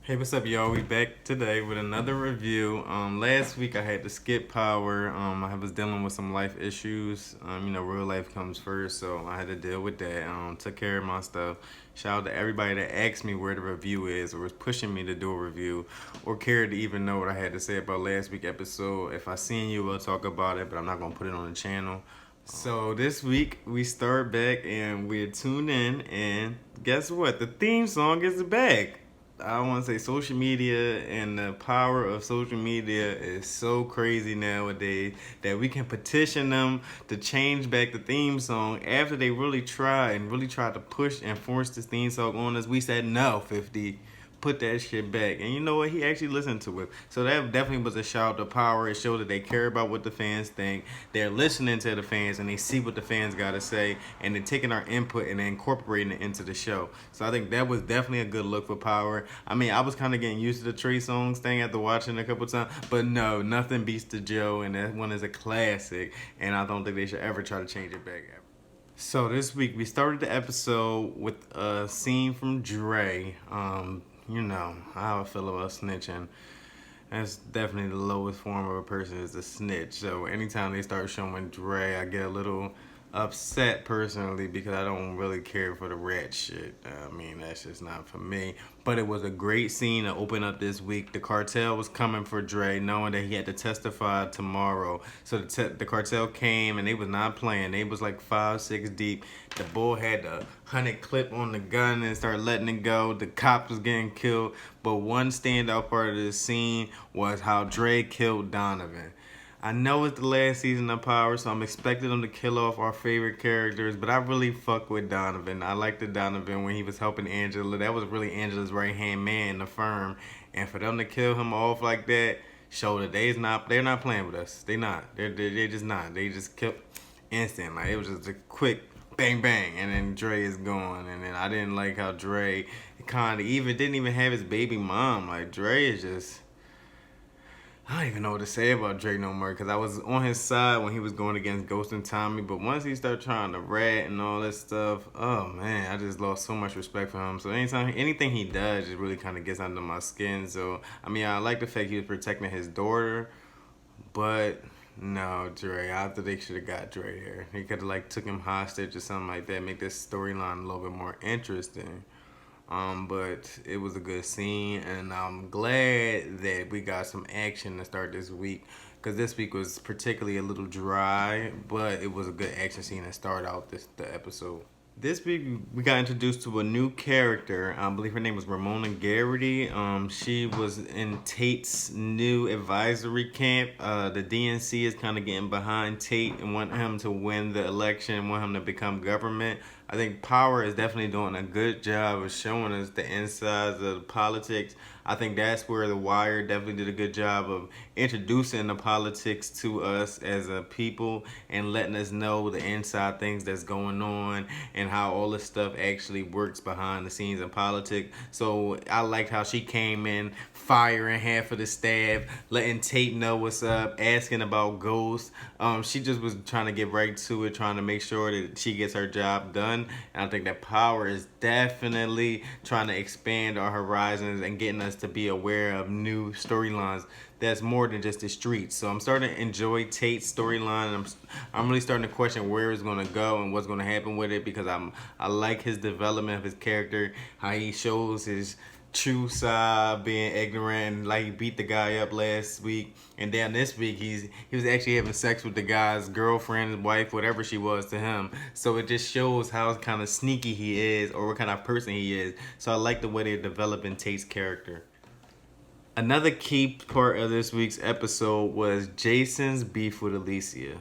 Hey, what's up, y'all? We back today with another review. Last week I had to skip power. I was dealing with some life issues. Real life comes first, so I had to deal with that. Took care of my stuff. Shout out to everybody that asked me where the review is or was pushing me to do a review or cared to even know what I had to say about last week's episode. If I seen you, we'll talk about it, but I'm not gonna put it on the channel. So this week we start back and we're tuned in, and guess what? The theme song is back. I want to say social media and the power of social media is so crazy nowadays that we can petition them to change back the theme song after they really tried to push and force this theme song on us. We said no, 50. Put that shit back. And you know what? He actually listened to it. So that definitely was a shout out to power. It showed that they care about what the fans think. They're listening to the fans and they see what the fans got to say. And they're taking our input and they're incorporating it into the show. So I think that was definitely a good look for power. I mean, I was kind of getting used to the Trey Songz thing after watching it a couple times. But no, nothing beats the Joe. And that one is a classic. And I don't think they should ever try to change it back ever. So this week we started the episode with a scene from Dre. You know how I feel about snitching. That's definitely the lowest form of a person is a snitch. So anytime they start showing Dre, I get a little upset personally because I don't really care for the rat shit. I mean, that's just not for me. But it was a great scene to open up this week. The cartel was coming for Dre, knowing that he had to testify tomorrow. So the cartel came and they was not playing. They was like 5, 6 deep. The bull had the 100 clip on the gun and started letting it go. The cop was getting killed. But one standout part of this scene was how Dre killed Donovan. I know it's the last season of Power, so I'm expecting them to kill off our favorite characters, but I really fuck with Donovan. I liked the Donovan when he was helping Angela. That was really Angela's right-hand man in the firm. And for them to kill him off like that, show that they're not playing with us. They not. They're just not. They just killed instant. Like, it was just a quick bang bang, and then Dre is gone. And then I didn't like how Dre kind of didn't even have his baby mom. Like, Dre is just... I don't even know what to say about Dre no more because I was on his side when he was going against Ghost and Tommy, but once he started trying to rat and all that stuff, oh man, I just lost so much respect for him. So anything he does just really kind of gets under my skin. So I mean, I like the fact he was protecting his daughter, but no, Dre, I thought they should have got Dre there. He could have like took him hostage or something like that, make this storyline a little bit more interesting. But it was a good scene, and I'm glad that we got some action to start this week, because this week was particularly a little dry, but it was a good action scene to start out the episode. This week we got introduced to a new character. I believe her name was Ramona Garrity. She was in Tate's new advisory camp. The DNC is kind of getting behind Tate and want him to win the election, want him to become government. I think Power is definitely doing a good job of showing us the insides of politics. I think that's where The Wire definitely did a good job of introducing the politics to us as a people and letting us know the inside things that's going on and how all this stuff actually works behind the scenes in politics. So I liked how she came in firing half of the staff, letting Tate know what's up, asking about Ghost. She just was trying to get right to it, trying to make sure that she gets her job done. And I think that Power is definitely trying to expand our horizons and getting us to be aware of new storylines that's more than just the streets. So I'm starting to enjoy Tate's storyline, and I'm really starting to question where it's going to go and what's going to happen with it, because I like his development of his character, how he shows his true side, being ignorant, and like he beat the guy up last week, and then this week he was actually having sex with the guy's girlfriend, wife, whatever she was to him. So it just shows how kind of sneaky he is, or what kind of person he is. So I like the way they're developing Tate's character. Another key part of this week's episode was Jason's beef with Alesia.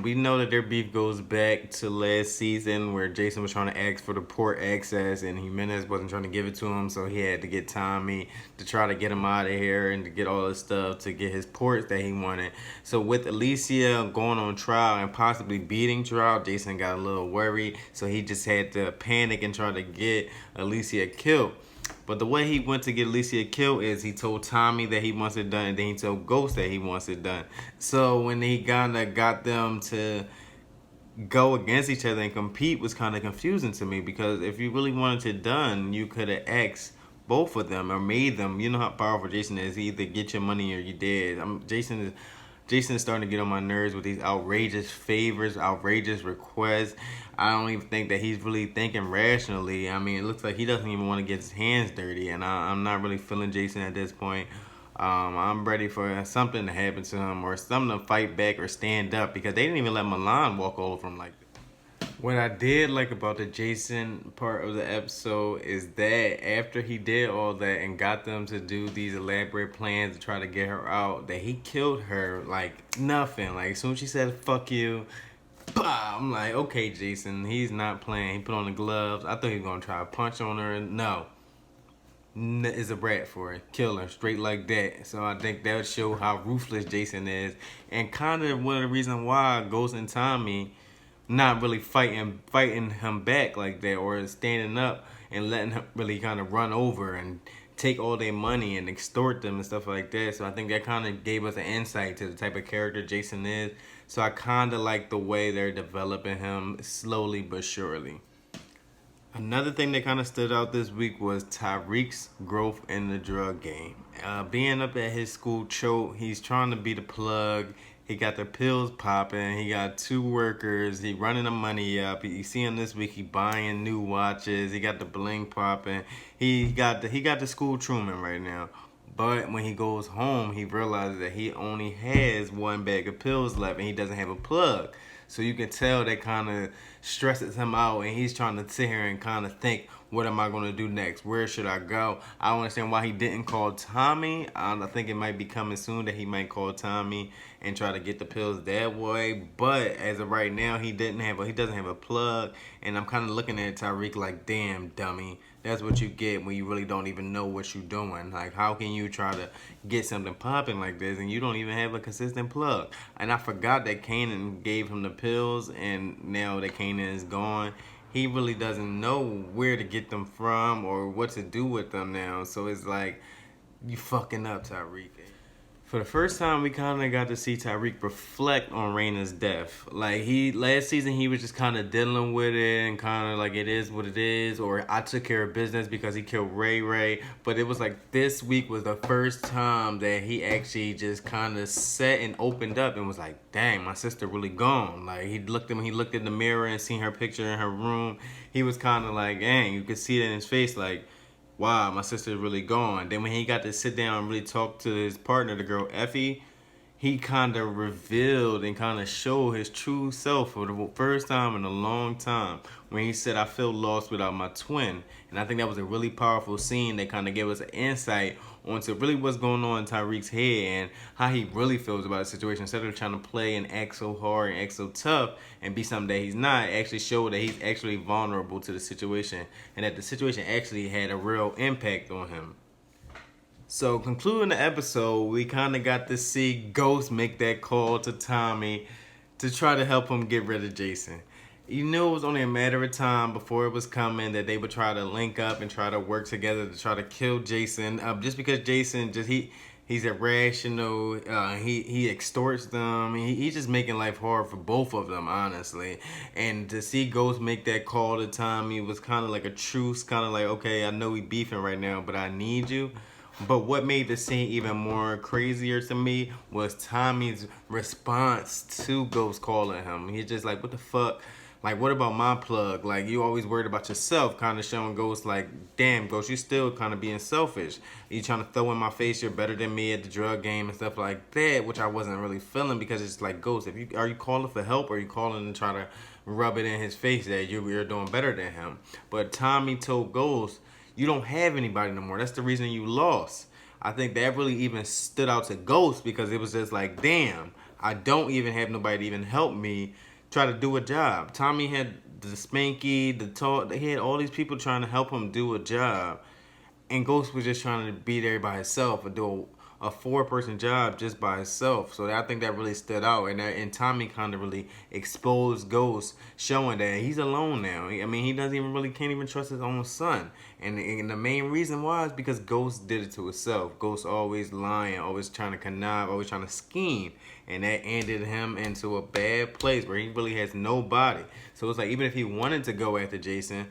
We know that their beef goes back to last season, where Jason was trying to ask for the port access and Jimenez wasn't trying to give it to him, so he had to get Tommy to try to get him out of here and to get all this stuff to get his ports that he wanted. So with Alesia going on trial and possibly beating trial, Jason got a little worried, so he just had to panic and try to get Alesia killed. But the way he went to get Alesia killed is he told Tommy that he wants it done, and then he told Ghost that he wants it done. So when he kind of got them to go against each other and compete was kind of confusing to me, because if you really wanted it done, you could have asked both of them or made them. You know how powerful Jason is. He either get your money or you dead. Jason is starting to get on my nerves with these outrageous favors, outrageous requests. I don't even think that he's really thinking rationally. I mean, it looks like he doesn't even want to get his hands dirty, and I'm not really feeling Jason at this point. I'm ready for something to happen to him or something to fight back or stand up, because they didn't even let Milan walk over him like that. What I did like about the Jason part of the episode is that after he did all that and got them to do these elaborate plans to try to get her out, that he killed her like nothing. Like as soon as she said "fuck you," bah, I'm like, okay, Jason, he's not playing. He put on the gloves. I thought he was gonna try to punch on her. No, is a brat for it. Kill her straight like that. So I think that would show how ruthless Jason is, and kind of one of the reasons why Ghost and Tommy not really fighting him back like that, or standing up and letting him really kind of run over and take all their money and extort them and stuff like that. So I think that kind of gave us an insight to the type of character Jason is. So I kind of like the way they're developing him slowly but surely. Another thing that kind of stood out this week was Tariq's growth in the drug game. Being up at his school choke, he's trying to be the plug. He got the pills popping. He got 2 workers. He running the money up. You see him this week. He buying new watches. He got the bling popping. He got the school Truman right now. But when he goes home, he realizes that he only has 1 bag of pills left, and he doesn't have a plug. So you can tell that kind of stresses him out, and he's trying to sit here and kind of think, what am I going to do next? Where should I go? I don't understand why he didn't call Tommy. I think it might be coming soon that he might call Tommy and try to get the pills that way. But as of right now, he doesn't have a plug, and I'm kind of looking at Tariq like, damn, dummy. That's what you get when you really don't even know what you're doing. Like, how can you try to get something popping like this and you don't even have a consistent plug? And I forgot that Kanan gave him the pills, and now that Kanan is gone, he really doesn't know where to get them from or what to do with them now. So it's like, you fucking up, Tariq. For the first time, we kind of got to see Tariq reflect on Raina's death. Like, last season, he was just kind of dealing with it and kind of like, it is what it is, or I took care of business because he killed Ray Ray. But it was like this week was the first time that he actually just kind of sat and opened up and was like, dang, my sister really gone. Like, he looked in the mirror and seen her picture in her room. He was kind of like, dang, you could see it in his face, like, wow, my sister's really gone. Then when he got to sit down and really talk to his partner, the girl Effie, he kind of revealed and kind of showed his true self for the first time in a long time, when he said, I feel lost without my twin. And I think that was a really powerful scene that kind of gave us an insight onto really what's going on in Tariq's head and how he really feels about the situation. Instead of trying to play and act so hard and act so tough and be something that he's not, actually show that he's actually vulnerable to the situation, and that the situation actually had a real impact on him. So concluding the episode, we kind of got to see Ghost make that call to Tommy to try to help him get rid of Jason. You knew it was only a matter of time before it was coming that they would try to link up and try to work together to try to kill Jason. Just because Jason, he's irrational. He extorts them. He's just making life hard for both of them, honestly. And to see Ghost make that call to Tommy was kind of like a truce. Kind of like, okay, I know we beefing right now, but I need you. But what made the scene even more crazier to me was Tommy's response to Ghost calling him. He's just like, what the fuck? Like, what about my plug? Like, you always worried about yourself, kind of showing Ghost like, damn, Ghost, you still kind of being selfish. You trying to throw in my face you're better than me at the drug game and stuff like that, which I wasn't really feeling, because it's like, Ghost, are you calling for help, or are you calling to try to rub it in his face that you're doing better than him? But Tommy told Ghost, you don't have anybody no more. That's the reason you lost. I think that really even stood out to Ghost, because it was just like, damn, I don't even have nobody to even help me try to do a job. Tommy had the Spanky, the Talk. He had all these people trying to help him do a job, and Ghost was just trying to be there by himself and do a 4-person job just by himself. So I think that really stood out, and Tommy kind of really exposed Ghost, showing that he's alone now. I mean, he can't even trust his own son, and the main reason why is because Ghost did it to himself. Ghost always lying, always trying to connive, always trying to scheme, and that ended him into a bad place where he really has nobody. So it's like, even if he wanted to go after Jason,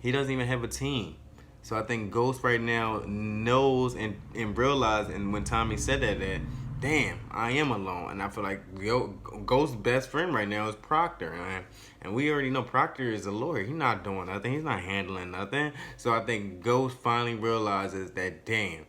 he doesn't even have a team. So I think Ghost right now knows and realized, and when Tommy said that damn, I am alone. And I feel like Ghost's best friend right now is Proctor. And we already know Proctor is a lawyer. He's not doing nothing. He's not handling nothing. So I think Ghost finally realizes that, damn,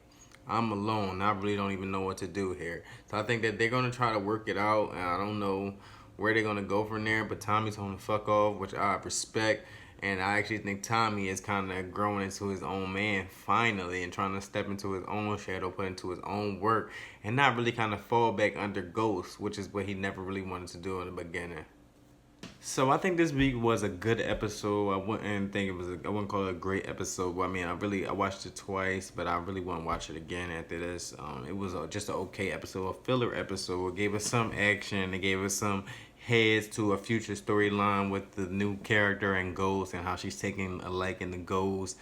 I'm alone. I really don't even know what to do here. So I think that they're going to try to work it out. And I don't know where they're going to go from there. But Tommy's going to fuck off, which I respect. And I actually think Tommy is kind of growing into his own man finally and trying to step into his own shadow, put into his own work, and not really kind of fall back under Ghost, which is what he never really wanted to do in the beginning. So I think this week was a good episode. I wouldn't think it was. I wouldn't call it a great episode. But I mean, I watched it twice, but I really wouldn't watch it again after this. It was just an okay episode, a filler episode. It gave us some action. It gave us some heads to a future storyline with the new character and Ghost and how she's taking a liking to Ghost.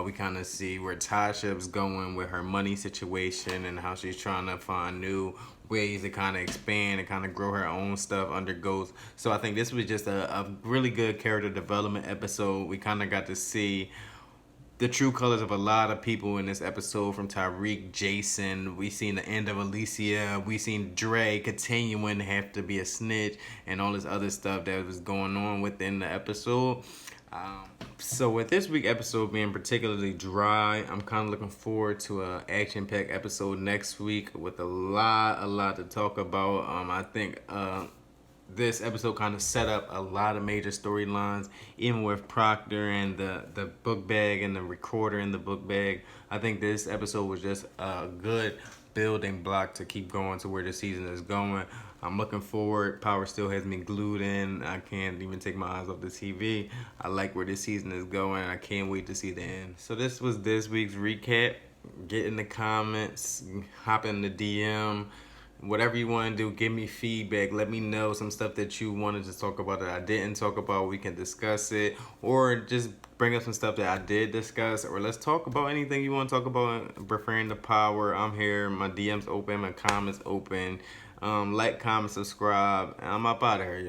We kind of see where Tasha's going with her money situation and how she's trying to find new ways to kind of expand and kind of grow her own stuff under Ghost. So I think this was just a really good character development episode. We kind of got to see the true colors of a lot of people in this episode, from Tyreek, Jason. We seen the end of Alesia. We seen Dre continuing to have to be a snitch and all this other stuff that was going on within the episode. So with this week's episode being particularly dry, I'm kind of looking forward to an action-packed episode next week with a lot to talk about. I think this episode kind of set up a lot of major storylines, even with Proctor and the book bag and the recorder in the book bag. I think this episode was just a good building block to keep going to where the season is going. I'm looking forward. Power still has me glued in. I can't even take my eyes off the TV. I like where this season is going. I can't wait to see the end. So this was this week's recap. Get in the comments, hop in the DM. Whatever you want to do, give me feedback. Let me know some stuff that you wanted to talk about that I didn't talk about. We can discuss it, or just bring up some stuff that I did discuss, or let's talk about anything you want to talk about referring to Power. I'm here. My DM's open. My comments open. Like, comment, subscribe. I'm up out of here, y'all.